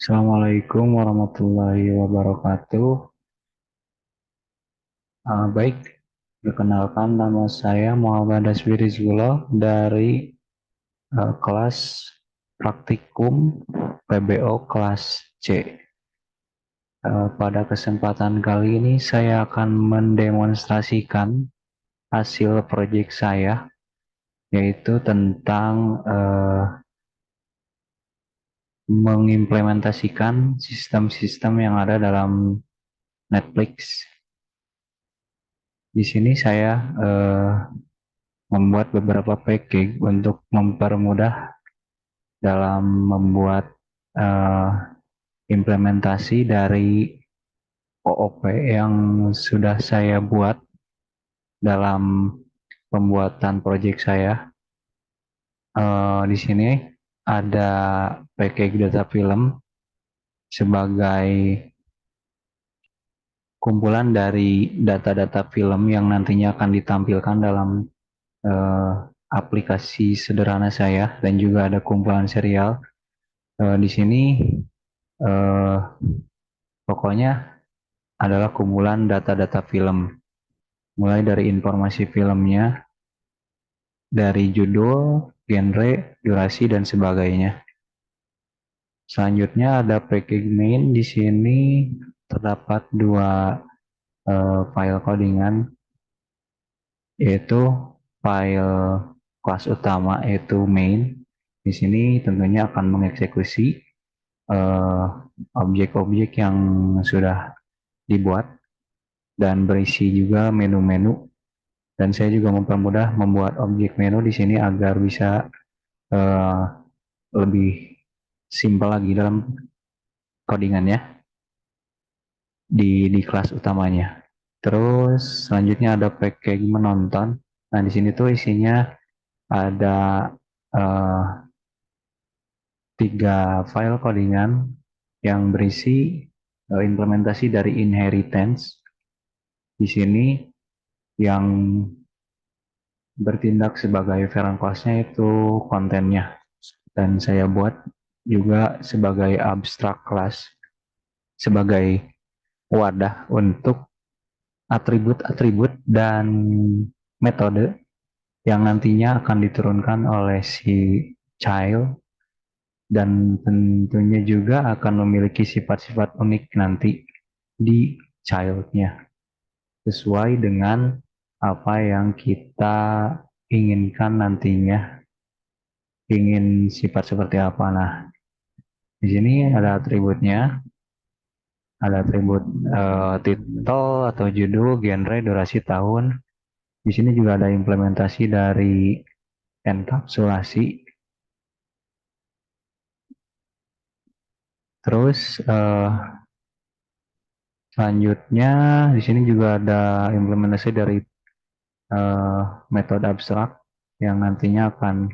Assalamualaikum warahmatullahi wabarakatuh. Baik, perkenalkan nama saya Muhammad Daswi Rizullah dari kelas praktikum PBO kelas C. Pada kesempatan kali ini saya akan mendemonstrasikan hasil proyek saya, yaitu tentang mengimplementasikan sistem-sistem yang ada dalam Netflix. Di sini saya membuat beberapa package untuk mempermudah dalam membuat uh, implementasi dari OOP yang sudah saya buat dalam pembuatan project saya. Di sini ada package data film sebagai kumpulan dari data-data film yang nantinya akan ditampilkan dalam uh, aplikasi sederhana saya, dan juga ada kumpulan serial. Di sini uh, pokoknya adalah kumpulan data-data film, mulai dari informasi filmnya, dari judul, genre, durasi, dan sebagainya. Selanjutnya ada package main. Di sini terdapat dua file codingan, yaitu file kelas utama yaitu main. Di sini tentunya akan mengeksekusi eh, objek-objek yang sudah dibuat dan berisi juga menu-menu. Dan saya juga mempermudah membuat objek menu di sini agar bisa uh, lebih simpel lagi dalam codingannya di kelas utamanya. Terus selanjutnya ada package menonton. Nah, di sini tuh isinya ada uh, tiga file codingan yang berisi implementasi dari inheritance. Di sini yang bertindak sebagai parent class-nya itu kontennya, dan saya buat juga sebagai abstract class, sebagai wadah untuk atribut-atribut dan metode yang nantinya akan diturunkan oleh si child, dan tentunya juga akan memiliki sifat-sifat unik nanti di childnya sesuai dengan apa yang kita inginkan nantinya, ingin sifat seperti apa. Nah, di sini ada atributnya, ada atribut titel atau judul, genre, durasi, tahun. Di sini juga ada implementasi dari enkapsulasi. Terus selanjutnya di sini juga ada implementasi dari metode abstrak yang nantinya akan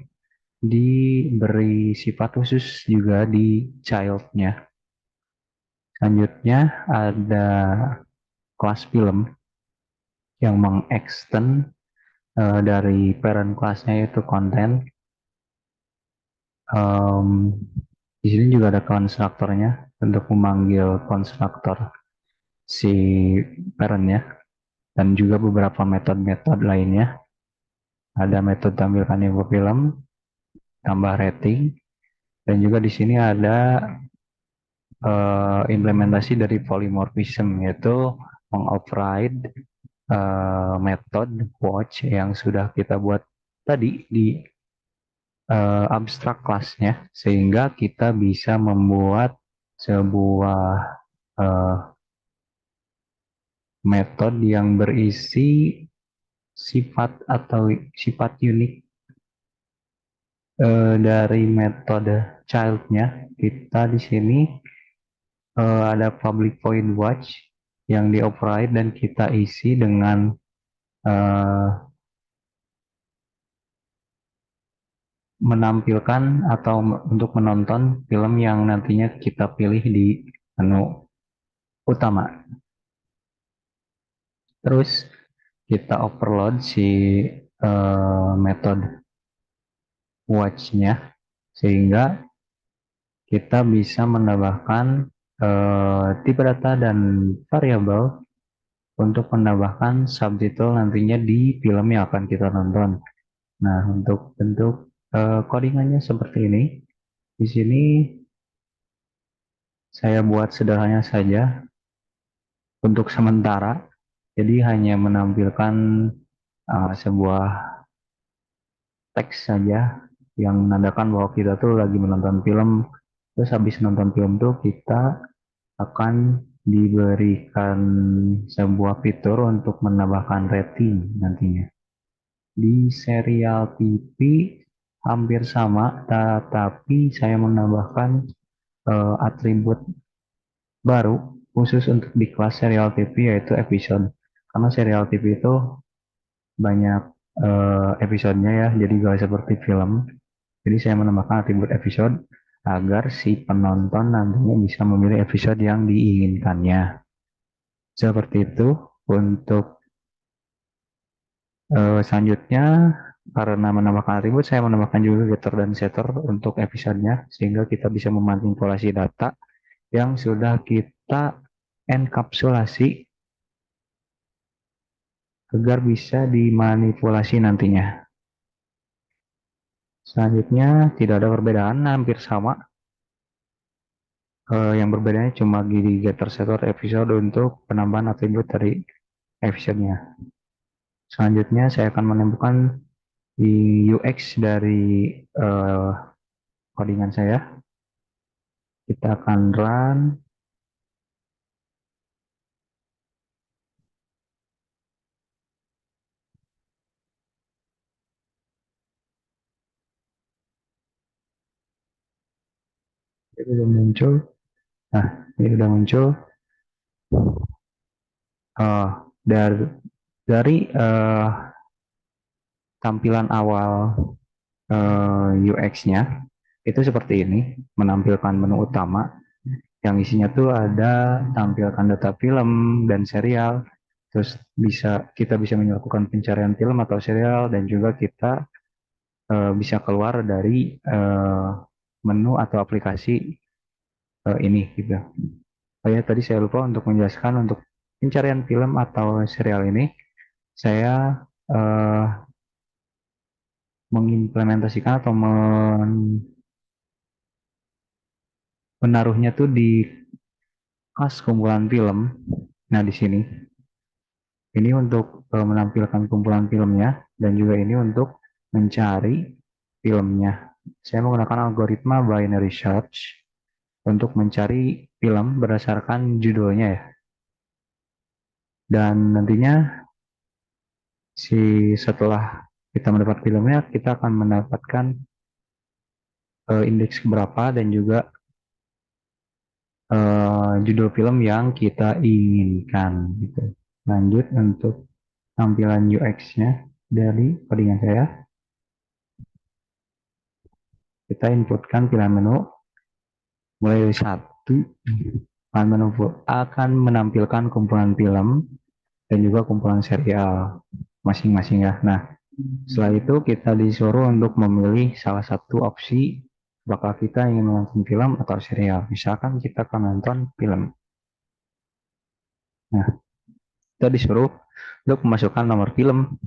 diberi sifat khusus juga di child-nya. Selanjutnya ada kelas film yang mengextend dari parent class-nya yaitu konten. Um, di sini juga ada konstruktornya untuk memanggil konstruktor si parent-nya, dan juga beberapa metode-metode lainnya. Ada metode tampilkan info film, tambah rating, dan juga di sini ada implementasi dari polymorphism, yaitu mengoverride metode watch yang sudah kita buat tadi di abstrak kelasnya, sehingga kita bisa membuat sebuah uh, metode yang berisi sifat atau sifat unik dari metode childnya. Kita di sini ada public void watch yang dioperate dan kita isi dengan uh, menampilkan atau untuk menonton film yang nantinya kita pilih di menu utama. Terus kita overload si metode watch-nya, sehingga kita bisa menambahkan tipe data dan variabel untuk menambahkan subtitle nantinya di film yang akan kita tonton. Nah, untuk bentuk codingannya seperti ini. Di sini saya buat sederhana saja untuk sementara. Jadi hanya menampilkan sebuah teks saja yang menandakan bahwa kita tuh lagi menonton film. Terus habis nonton film tuh kita akan diberikan sebuah fitur untuk menambahkan rating nantinya. Di serial TV hampir sama, tetapi saya menambahkan atribut baru khusus untuk di kelas serial TV yaitu episode. Karena serial TV itu banyak episodenya ya, jadi gak seperti film. Jadi saya menambahkan atribut episode agar si penonton nantinya bisa memilih episode yang diinginkannya. Seperti itu untuk selanjutnya, karena menambahkan atribut, saya menambahkan juga getter dan setter untuk episodenya, sehingga kita bisa memanipulasi data yang sudah kita enkapsulasi agar bisa dimanipulasi nantinya. Selanjutnya, tidak ada perbedaan, hampir sama. Yang berbedanya cuma di getter setter episode untuk penambahan atribut dari episodenya. Selanjutnya, saya akan menemukan di UX dari uh, codingan saya. Kita akan run. Ini udah muncul. Nah, ini udah muncul. Uh, dari tampilan awal UX-nya itu seperti ini, menampilkan menu utama yang isinya tuh ada tampilkan data film dan serial, terus kita bisa melakukan pencarian film atau serial dan juga kita bisa keluar dari menu atau aplikasi ini gitu. Oh ya, tadi saya lupa untuk menjelaskan untuk pencarian film atau serial ini, saya eh, mengimplementasikan atau menaruhnya tuh di kelas kumpulan film. Nah, di sini ini untuk menampilkan kumpulan filmnya dan juga ini untuk mencari filmnya. Saya menggunakan algoritma binary search untuk mencari film berdasarkan judulnya ya. Dan nantinya setelah kita mendapat filmnya, kita akan mendapatkan indeks berapa dan juga judul film yang kita inginkan gitu. Lanjut untuk tampilan UX-nya dari codingan saya, kita inputkan pilihan menu mulai dari satu. Pilihan menu akan menampilkan kumpulan film dan juga kumpulan serial masing-masing ya. Nah, setelah itu kita disuruh untuk memilih salah satu opsi apakah kita ingin menonton film atau serial. Misalkan kita akan nonton film. Nah, kita disuruh untuk memasukkan nomor film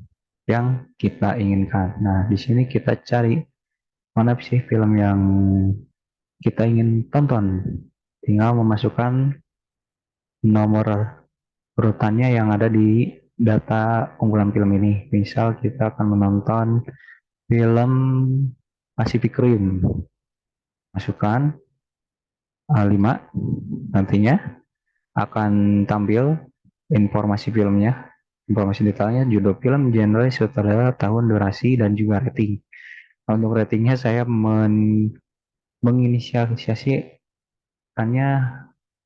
yang kita inginkan. Nah, di sini kita cari mana sih film yang kita ingin tonton. Tinggal memasukkan nomor urutannya yang ada di data kumpulan film ini. Misal kita akan menonton film Pacific Rim. Masukkan A5, nantinya akan tampil informasi filmnya, informasi detailnya, judul film, genre, sutradara, tahun, durasi, dan juga rating. Untuk ratingnya saya menginisialisasikannya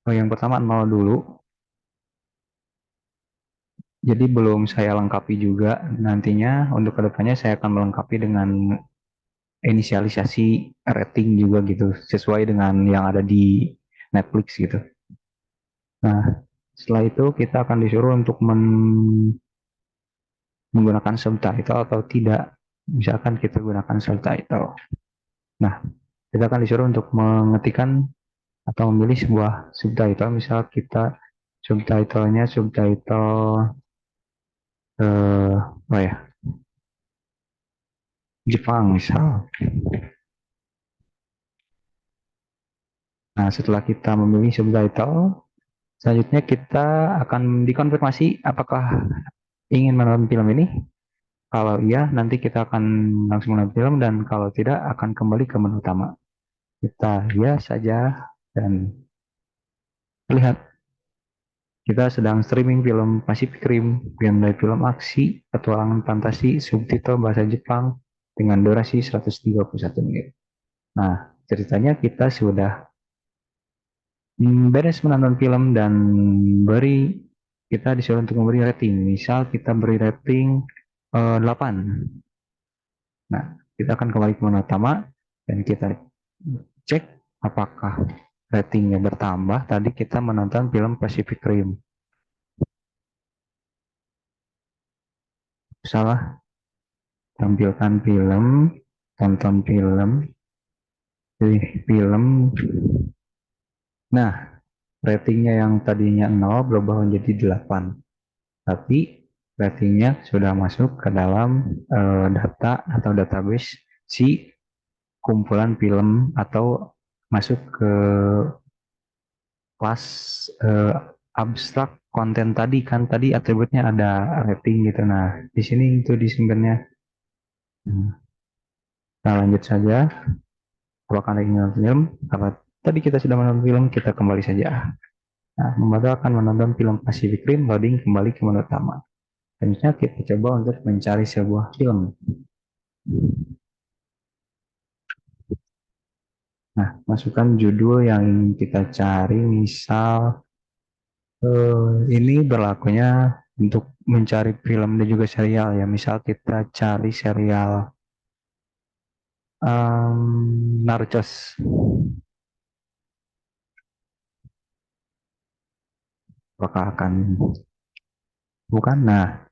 yang pertama 0 dulu. Jadi belum saya lengkapi juga, nantinya untuk kedepannya saya akan melengkapi dengan inisialisasi rating juga gitu, sesuai dengan yang ada di Netflix gitu. Nah, setelah itu kita akan disuruh untuk menggunakan subtitle atau tidak. Misalkan kita gunakan subtitle. Nah, kita akan disuruh untuk mengetikkan atau memilih sebuah subtitle. Misal kita subtitlenya subtitle apa ya, Jepang misal. Nah, setelah kita memilih subtitle, selanjutnya kita akan dikonfirmasi apakah ingin menonton film ini. Kalau iya, nanti kita akan langsung menonton film, dan kalau tidak akan kembali ke menu utama. Kita lihat saja dan lihat kita sedang streaming film Pacific Rim, film dari film aksi, petualangan fantasi, subtitle bahasa Jepang dengan durasi 131 menit. Nah, ceritanya kita sudah beres menonton film dan beri kita disuruh untuk memberi rating. Misal kita beri rating 8. Nah, kita akan kembali ke menu utama dan kita cek apakah ratingnya bertambah. Tadi kita menonton film Pacific Rim. Salah, tampilkan film, tonton film, pilih film. Nah, ratingnya yang tadinya 0 berubah menjadi 8. Tapi ratingnya sudah masuk ke dalam data atau database si kumpulan film, atau masuk ke kelas abstrak konten tadi. Kan tadi atributnya ada rating gitu. Nah, di sini itu disimpannya. Nah, lanjut saja. Apakah Anda ingin menonton film? Karena tadi kita sudah menonton film, kita kembali saja. Nah, membatalkan menonton film Pacific Rim, loading kembali ke menu utama. Selanjutnya kita coba untuk mencari sebuah film. Nah, masukkan judul yang ingin kita cari. Misal ini berlakunya untuk mencari film dan juga serial ya. Misal kita cari serial Narcos. Apakah akan bukan? Nah,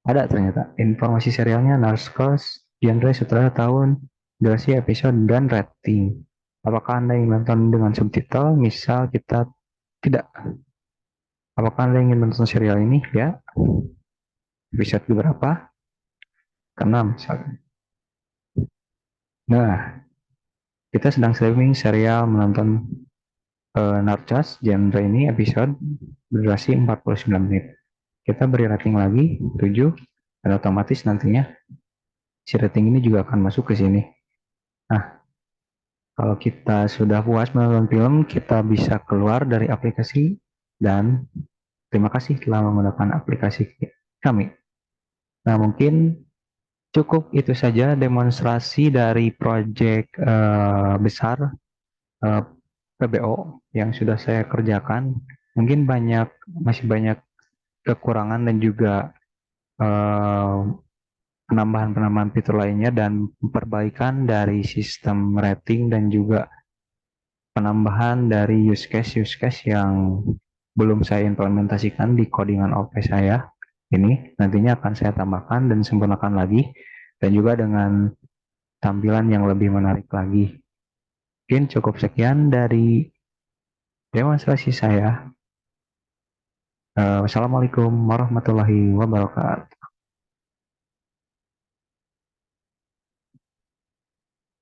ada ternyata informasi serialnya Narcos, genre sutradara tahun, durasi episode, dan rating. Apakah Anda ingin nonton dengan subtitle? Misal kita tidak. Apakah Anda ingin menonton serial ini? Ya. Episode berapa? Keenam misalnya. Nah, kita sedang streaming serial menonton Narcos, genre ini episode berdurasi 49 menit. Kita beri rating lagi 7, dan otomatis nantinya si rating ini juga akan masuk ke sini. Nah, kalau kita sudah puas menonton film, kita bisa keluar dari aplikasi, dan terima kasih telah menggunakan aplikasi kami. Nah, mungkin cukup itu saja demonstrasi dari proyek besar uh, PBO yang sudah saya kerjakan. Mungkin masih banyak kekurangan dan juga uh, penambahan-penambahan fitur lainnya, dan perbaikan dari sistem rating, dan juga penambahan dari use case yang belum saya implementasikan di codingan OP saya. Ini nantinya akan saya tambahkan dan sempurnakan lagi, dan juga dengan tampilan yang lebih menarik lagi. Mungkin cukup sekian dari demonstrasi saya. Wassalamualaikum warahmatullahi wabarakatuh.